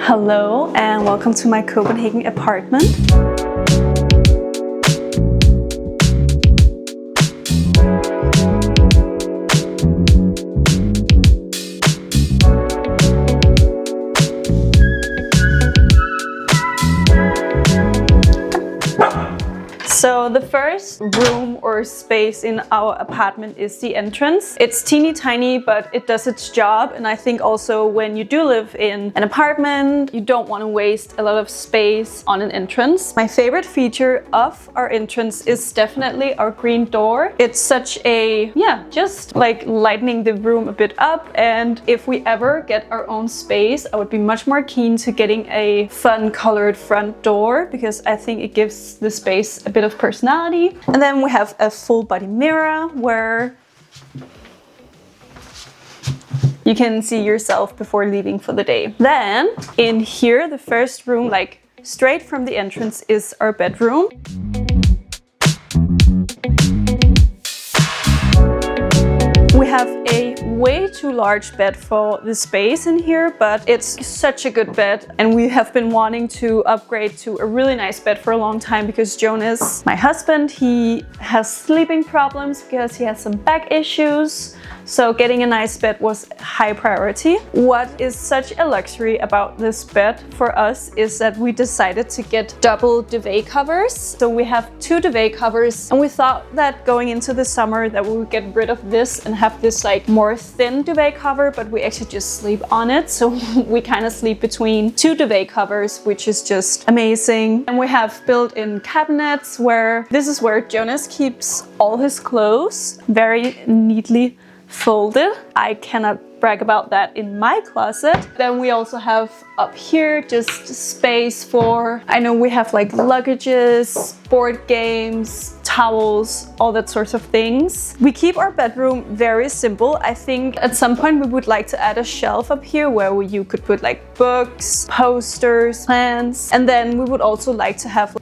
Hello and welcome to my Copenhagen apartment. So the first room or space in our apartment is the entrance. It's teeny tiny, but it does its job. And I think also when you do live in an apartment, you don't want to waste a lot of space on an entrance. My favorite feature of our entrance is definitely our green door. It's such a, just like lightening the room a bit up. And if we ever get our own space, I would be much more keen to getting a fun colored front door because I think it gives the space a bit of personality. And then we have a full body mirror where you can see yourself before leaving for the day. Then in here, the first room, like straight from the entrance, is our bedroom. We have a way too large bed for the space in here, but it's such a good bed and we have been wanting to upgrade to a really nice bed for a long time because Jonas, my husband, he has sleeping problems because he has some back issues. So getting a nice bed was high priority. What is such a luxury about this bed for us is that we decided to get double duvet covers. So we have 2 duvet covers and we thought that going into the summer that we would get rid of this and have this like more thin duvet cover, but we actually just sleep on it. So we kind of sleep between 2 duvet covers, which is just amazing. And we have built-in cabinets where this is where Jonas keeps all his clothes very neatly folded. I cannot brag about that in my closet. Then we also have up here just space for, I know we have like luggages, board games, towels, all that sorts of things. We keep our bedroom very simple. I think at some point we would like to add a shelf up here where you could put like books, posters, plants, and then we would also like to have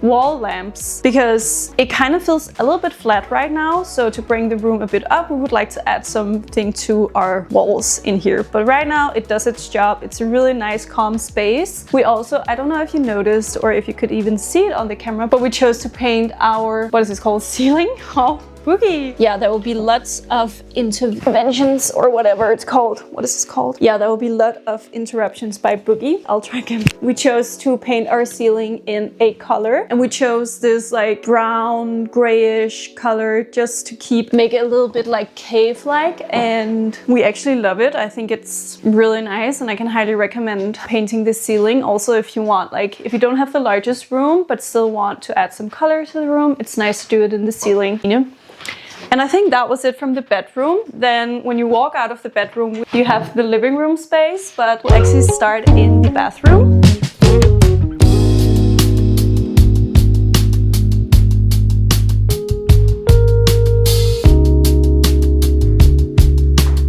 wall lamps because it kind of feels a little bit flat right now. So to bring the room a bit up, we would like to add something to our walls in here. But right now it does its job. It's a really nice calm space. We also, I don't know if you noticed or if you could even see it on the camera, but we chose to paint our, what is this called, ceiling? Oh, boogie. Yeah, there will be lots of interventions or whatever it's called. What is this called? Yeah, there will be a lot of interruptions by Boogie. I'll try again. We chose to paint our ceiling in a color and we chose this like brown grayish color just to make it a little bit like cave-like, and we actually love it. I think it's really nice and I can highly recommend painting the ceiling. Also, if you want, like if you don't have the largest room but still want to add some color to the room, it's nice to do it in the ceiling, you know? And I think that was it from the bedroom. Then when you walk out of the bedroom, you have the living room space, but we'll actually start in the bathroom.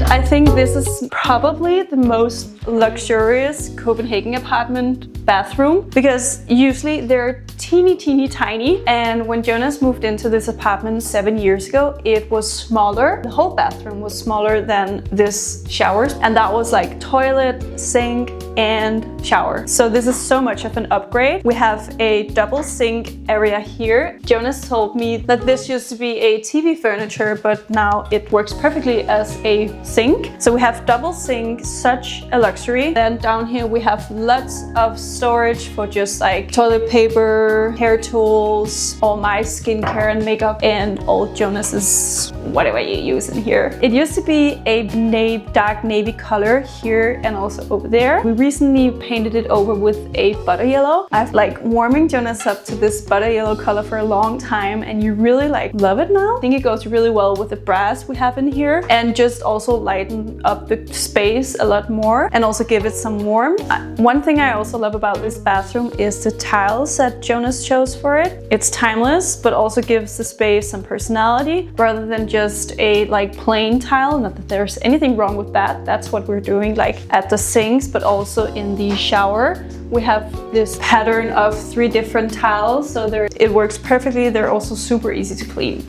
I think this is probably the most luxurious Copenhagen apartment bathroom because usually they're teeny tiny, and when Jonas moved into this apartment 7 years ago, it was smaller. The whole bathroom was smaller than this shower, and that was like toilet, sink and shower. So this is so much of an upgrade. We have a double sink area here. Jonas told me that this used to be a TV furniture, but now it works perfectly as a sink. So we have double sink, such a luxury. Then down here we have lots of storage for just like toilet paper, hair tools, all my skincare and makeup, and all Jonas's whatever you use in here. It used to be a dark navy color here and also over there. We recently painted it over with a butter yellow. I've like warming Jonas up to this butter yellow color for a long time and you really like love it now. I think it goes really well with the brass we have in here and just also lighten up the space a lot more and also give it some warmth. One thing I also love about this bathroom is the tiles that Jonas chose for it. It's timeless but also gives the space some personality rather than just a like plain tile. Not that there's anything wrong with that. That's what we're doing like at the sinks, but also in the shower. We have this pattern of 3 different tiles, so it works perfectly. They're also super easy to clean.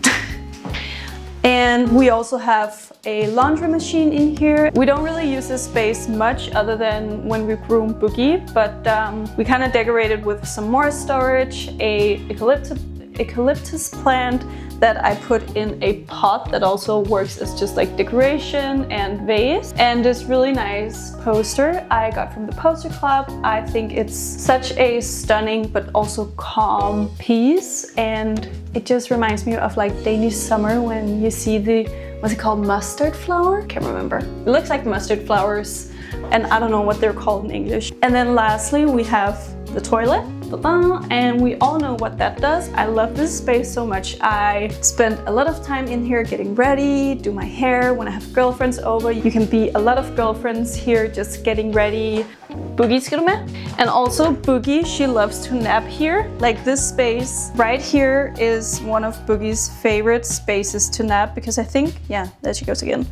And we also have a laundry machine in here. We don't really use this space much other than when we groom Boogie, but we kind of decorated with some more storage, a eucalyptus plant that I put in a pot that also works as just like decoration and vase, and this really nice poster I got from the poster club. I think it's such a stunning but also calm piece, and it just reminds me of like Danish summer when you see the, what's it called, mustard flower? Can't remember. It looks like mustard flowers, and I don't know what they're called in English. And then lastly we have the toilet. And we all know what that does. I love this space so much. I spend a lot of time in here getting ready, do my hair when I have girlfriends over. You can be a lot of girlfriends here just getting ready. Boogie, skal du med? And also Boogie, she loves to nap here. Like this space right here is one of Boogie's favorite spaces to nap because I think, yeah, there she goes again.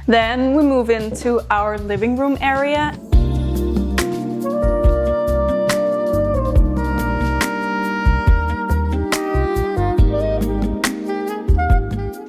Then we move into our living room area.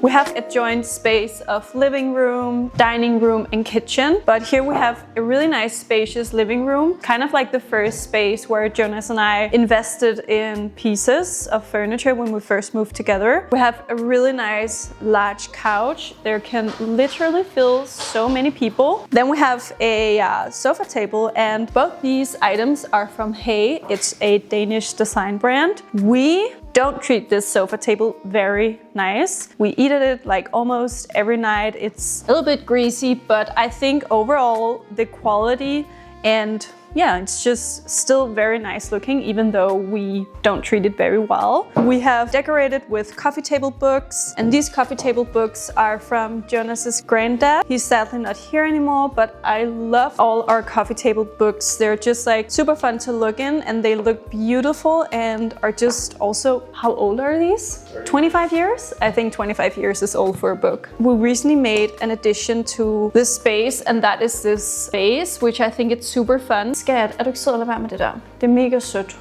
We have a joint space of living room, dining room and kitchen, but here we have a really nice spacious living room, kind of like the first space where Jonas and I invested in pieces of furniture when we first moved together. We have a really nice large couch. There can literally fill so many people. Then we have a sofa table, and both these items are from Hey. It's a Danish design brand. We don't treat this sofa table very nice. We eat at it like almost every night. It's a little bit greasy, but I think overall the quality and yeah, it's just still very nice looking, even though we don't treat it very well. We have decorated with coffee table books, and these coffee table books are from Jonas's granddad. He's sadly not here anymore, but I love all our coffee table books. They're just like super fun to look in, and they look beautiful and are just also, how old are these? 25 years? I think 25 years is old for a book. We recently made an addition to this space, and that is this vase, which I think it's super fun. Skat, er du ikke sød at lade være med det der? Det er mega sødt.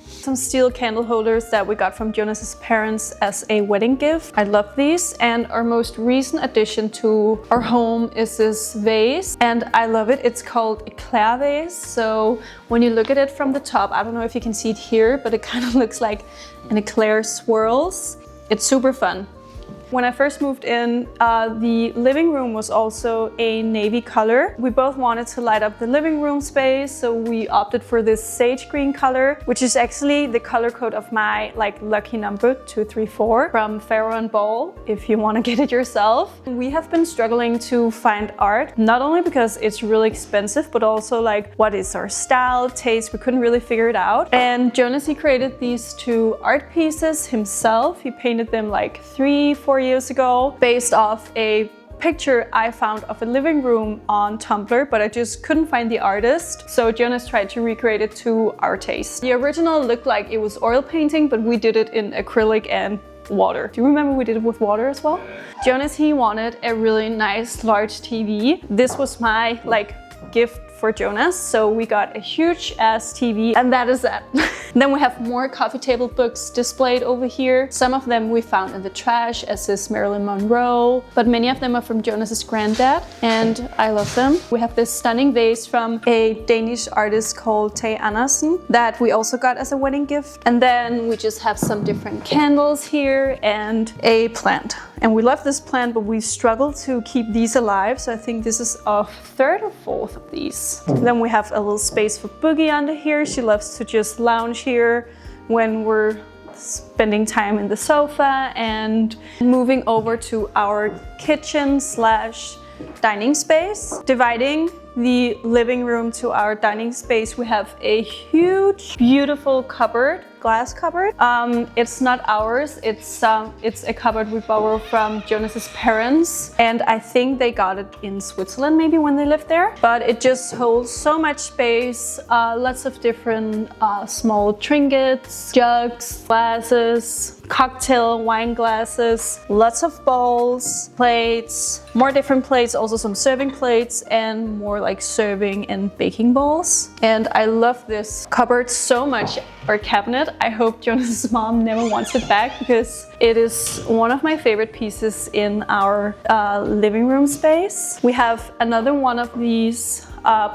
Some steel candle holders that we got from Jonas's parents as a wedding gift. I love these, and our most recent addition to our home is this vase, and I love it. It's called eclair vase. So when you look at it from the top, I don't know if you can see it here, but it kind of looks like an eclair swirls. It's super fun. When I first moved in, the living room was also a navy color. We both wanted to light up the living room space, so we opted for this sage green color, which is actually the color code of my lucky number 234 from Caro and Ball, if you want to get it yourself. We have been struggling to find art, not only because it's really expensive, but also what is our style, taste. We couldn't really figure it out. And Jonas, he created these two art pieces himself. He painted them 3-4 years ago based off a picture I found of a living room on Tumblr, but I just couldn't find the artist. So Jonas tried to recreate it to our taste. The original looked like it was oil painting, but we did it in acrylic and water. Do you remember we did it with water as well? Jonas, he wanted a really nice large TV. This was my gift for Jonas, so we got a huge ass TV, and that is that. Then we have more coffee table books displayed over here. Some of them we found in the trash, as is Marilyn Monroe, but many of them are from Jonas's granddad, and I love them. We have this stunning vase from a Danish artist called Tay Andersen that we also got as a wedding gift. And then we just have some different candles here and a plant. And we love this plant, but we struggled to keep these alive, so I think this is our third or fourth of these. Then we have a little space for Boogie under here. She loves to just lounge here when we're spending time in the sofa. And moving over to our kitchen / dining space. Dividing the living room to our dining space, we have a huge, beautiful cupboard, glass cupboard. It's not ours, it's a cupboard we borrowed from Jonas's parents, and I think they got it in Switzerland maybe when they lived there. But it just holds so much space, lots of different small trinkets, jugs, glasses, cocktail wine glasses, lots of bowls, plates, more different plates, also some serving plates, and more like serving and baking bowls. And I love this cupboard so much, or cabinet. I hope Jonas' mom never wants it back because it is one of my favorite pieces in our living room space. We have another one of these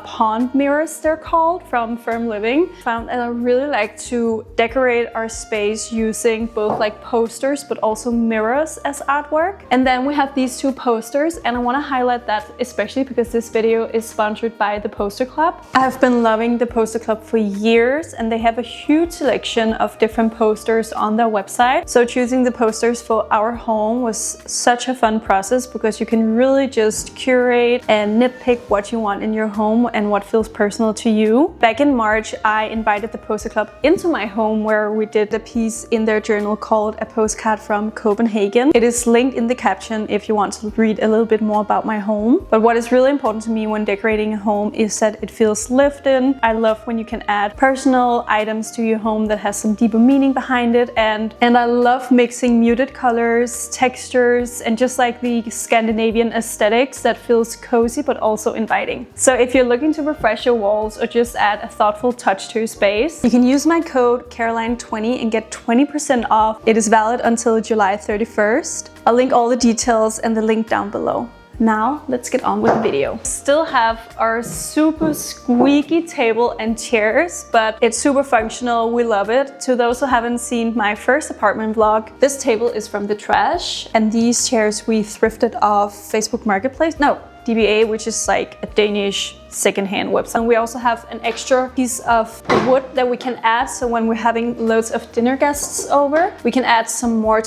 pond mirrors, they're called, from Firm Living. Found that I really like to decorate our space using both like posters but also mirrors as artwork. And then we have these 2 posters, and I want to highlight that especially because this video is sponsored by the Poster Club. I have been loving the Poster Club for years, and they have a huge selection of different posters on their website. So choosing the posters for our home was such a fun process because you can really just curate and nitpick what you want in your home and what feels personal to you. Back in March, I invited the Poster Club into my home where we did a piece in their journal called A Postcard from Copenhagen. It is linked in the caption if you want to read a little bit more about my home. But what is really important to me when decorating a home is that it feels lived in. I love when you can add personal items to your home that has some deeper meaning behind it, and I love mixing muted colors, textures, and just like the Scandinavian aesthetics that feels cozy but also inviting. So if you're looking to refresh your walls or just add a thoughtful touch to your space, you can use my code Caroline20 and get 20% off. It is valid until July 31st. I'll link all the details and the link down below. Now let's get on with the video. Still have our super squeaky table and chairs, but it's super functional. We love it. To those who haven't seen my first apartment vlog, this table is from the trash, and these chairs we thrifted off Facebook Marketplace. No, DBA, which is like a Danish secondhand website. And we also have an extra piece of wood that we can add, so when we're having loads of dinner guests over, we can add some more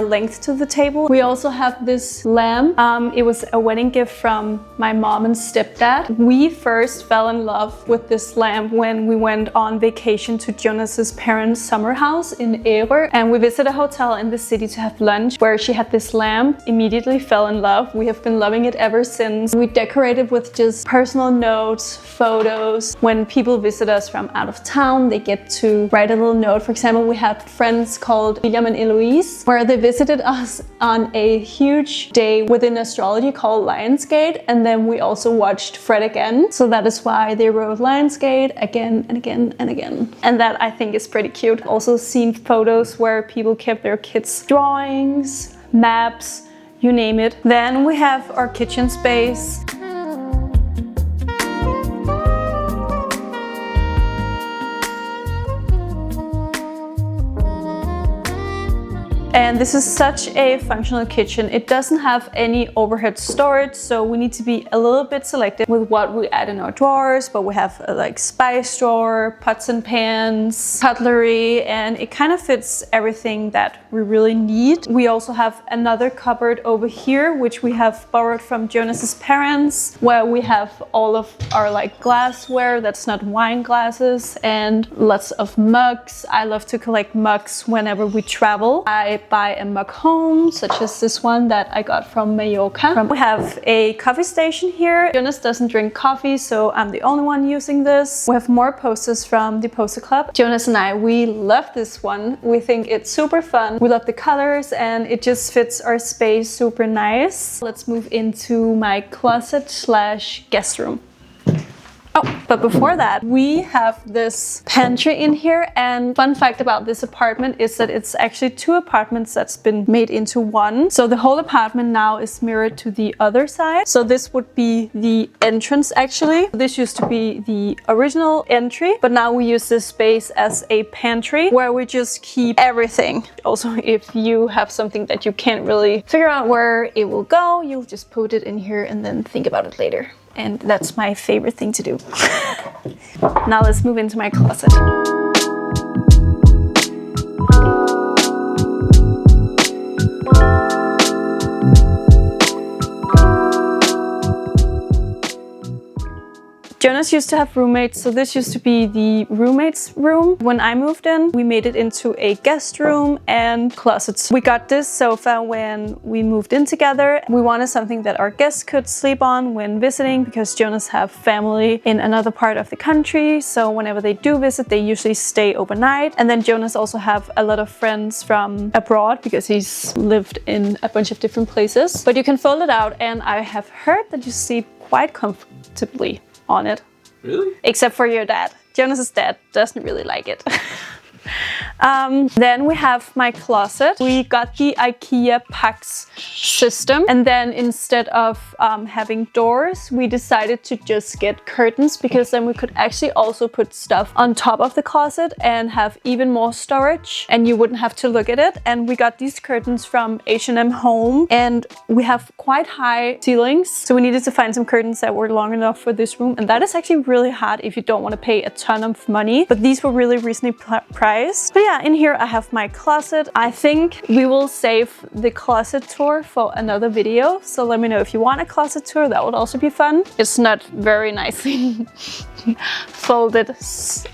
length to the table. We also have this lamp. It was a wedding gift from my mom and stepdad. We first fell in love with this lamp when we went on vacation to Jonas's parents' summer house in Ærø, and we visited a hotel in the city to have lunch where she had this lamp. Immediately fell in love. We have been loving it ever since. We decorated with just personal notes, photos. When people visit us from out of town, they get to write a little note. For example, we had friends called William and Eloise, where they visited us on a huge day within astrology called Lionsgate, and then we also watched Fred again. So that is why they wrote Lionsgate again and again and again. And that I think is pretty cute. Also seen photos where people kept their kids' drawings, maps, you name it. Then we have our kitchen space. And this is such a functional kitchen. It doesn't have any overhead storage, so we need to be a little bit selective with what we add in our drawers. But we have like spice drawer, pots and pans, cutlery, and it kind of fits everything that we really need. We also have another cupboard over here, which we have borrowed from Jonas's parents, where we have all of our like glassware that's not wine glasses, and lots of mugs. I love to collect mugs whenever we travel. I buy a mug home, such as this one that I got from Mallorca. We have a coffee station here. Jonas doesn't drink coffee, so I'm the only one using this. We have more posters from the Poster Club. Jonas and I, we love this one. We think it's super fun. We love the colors and it just fits our space super nice. Let's move into my closet slash guest room. Oh, but before that, we have this pantry in here, and fun fact about this apartment is that it's actually 2 apartments that's been made into one. So the whole apartment now is mirrored to the other side. So this would be the entrance actually. This used to be the original entry, but now we use this space as a pantry where we just keep everything. Also, if you have something that you can't really figure out where it will go, you'll just put it in here and then think about it later. And that's my favorite thing to do. Now let's move into my closet. Jonas used to have roommates, so this used to be the roommate's room. When I moved in, we made it into a guest room and closets. We got this sofa when we moved in together. We wanted something that our guests could sleep on when visiting because Jonas have family in another part of the country. So whenever they do visit, they usually stay overnight. And then Jonas also have a lot of friends from abroad because he's lived in a bunch of different places. But you can fold it out, and I have heard that you sleep quite comfortably on it. Really? Except for your dad. Jonas's dad doesn't really like it. Then we have my closet. We got the IKEA Pax system, and then instead of having doors, we decided to just get curtains because then we could actually also put stuff on top of the closet and have even more storage, and you wouldn't have to look at it. And we got these curtains from H&M Home, and we have quite high ceilings, so we needed to find some curtains that were long enough for this room, and that is actually really hard if you don't want to pay a ton of money, but these were really reasonably priced. But yeah, in here I have my closet. I think we will save the closet tour for another video, so let me know if you want a closet tour. That would also be fun. It's not very nicely folded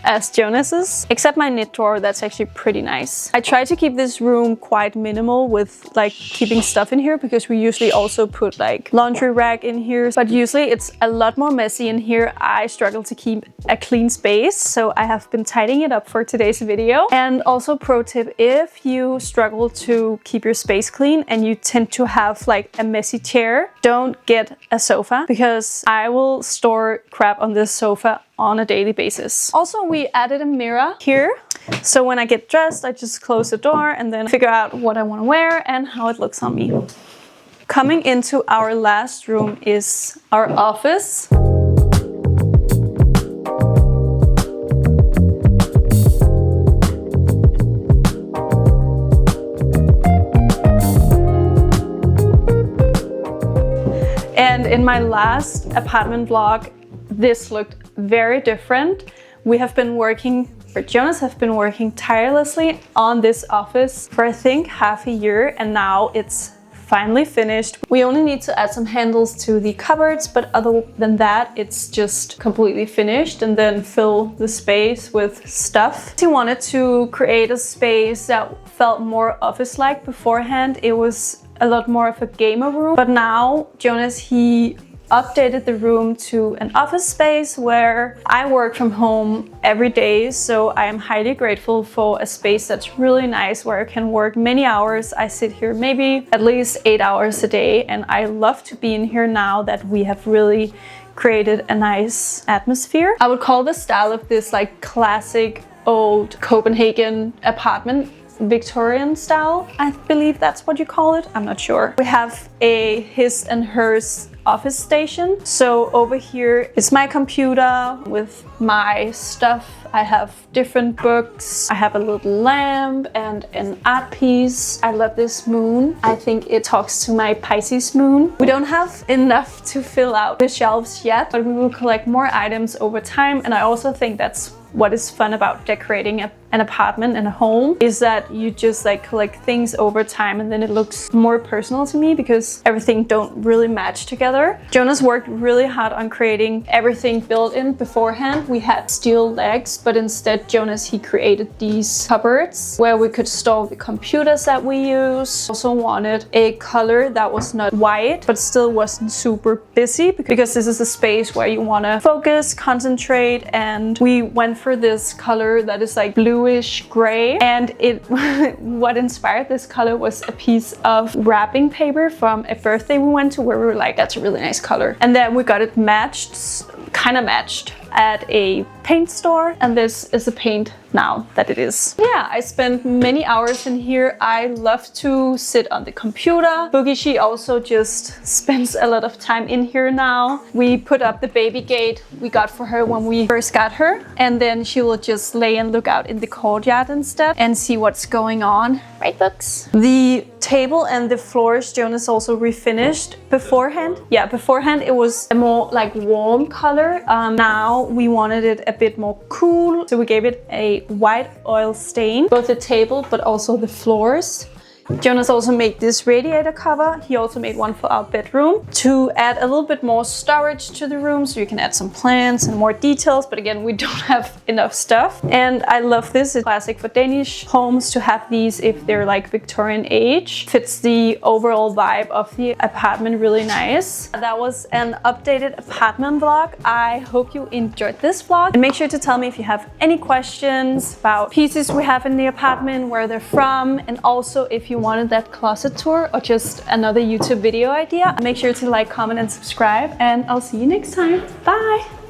as Jonas's, except my knit drawer. That's actually pretty nice. I try to keep this room quite minimal with like keeping stuff in here because we usually also put like laundry rack in here, but usually it's a lot more messy in here. I struggle to keep a clean space, so I have been tidying it up for today's video. And also pro tip, if you struggle to keep your space clean and you tend to have like a messy chair, don't get a sofa because I will store crap on this sofa on a daily basis. Also, we added a mirror here. So when I get dressed, I just close the door and then figure out what I want to wear and how it looks on me. Coming into our last room is our office. And in my last apartment vlog, this looked very different. We have been working, or Jonas have been working tirelessly on this office for I think half a year, and now it's finally finished. We only need to add some handles to the cupboards, but other than that, it's just completely finished, and then fill the space with stuff. He wanted to create a space that felt more office-like. Beforehand, it was a lot more of a gamer room, but now Jonas, he updated the room to an office space where I work from home every day, so I am highly grateful for a space that's really nice where I can work many hours. I sit here maybe at least 8 hours a day, and I love to be in here now that we have really created a nice atmosphere. I would call the style of this like classic old Copenhagen apartment, Victorian style. I believe that's what you call it. I'm not sure. We have a his and hers office station. So over here is my computer with my stuff. I have different books. I have a little lamp and an art piece. I love this moon. I think it talks to my Pisces moon. We don't have enough to fill out the shelves yet, but we will collect more items over time. And I also think that's what is fun about decorating an apartment and a home, is that you just like collect things over time, and then it looks more personal to me because everything don't really match together. Jonas worked really hard on creating everything built in beforehand. We had steel legs, but instead Jonas, he created these cupboards where we could store the computers that we use. Also wanted a color that was not white but still wasn't super busy, because this is a space where you want to focus, concentrate, and we went for this color that is like bluish gray, and it what inspired this color was a piece of wrapping paper from a birthday we went to where we were like, that's a really nice color, and then we got it matched, kind of matched at a paint store, and this is the paint now that it is. Yeah, I spent many hours in here. I love to sit on the computer. Boogie, she also just spends a lot of time in here now. We put up the baby gate we got for her when we first got her, and then she will just lay and look out in the courtyard instead and see what's going on. Right, Books? The table and the floors Jonas also refinished beforehand. Yeah, beforehand it was a more like warm color. Now we wanted it a bit more cool, so we gave it a white oil stain, both the table but also the floors. Jonas also made this radiator cover. He also made one for our bedroom to add a little bit more storage to the room, so you can add some plants and more details, but again, we don't have enough stuff. And I love this. It's classic for Danish homes to have these if they're like Victorian age. Fits the overall vibe of the apartment really nice. That was an updated apartment vlog. I hope you enjoyed this vlog, and make sure to tell me if you have any questions about pieces we have in the apartment, where they're from, and also if you wanted that closet tour or just another YouTube video idea. Make sure to like, comment and subscribe, and I'll see you next time. Bye!